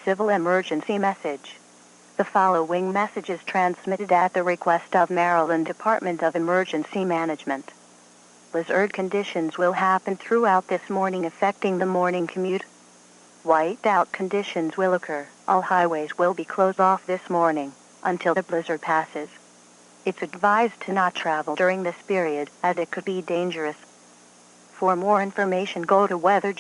civil emergency message. The following message is transmitted at the request of Maryland Department of Emergency Management. Blizzard conditions will happen throughout this morning, affecting the morning commute. Whiteout conditions will occur. All highways will be closed off this morning until the blizzard passes. It's advised to not travel during this period, as it could be dangerous. For more information, go to weather.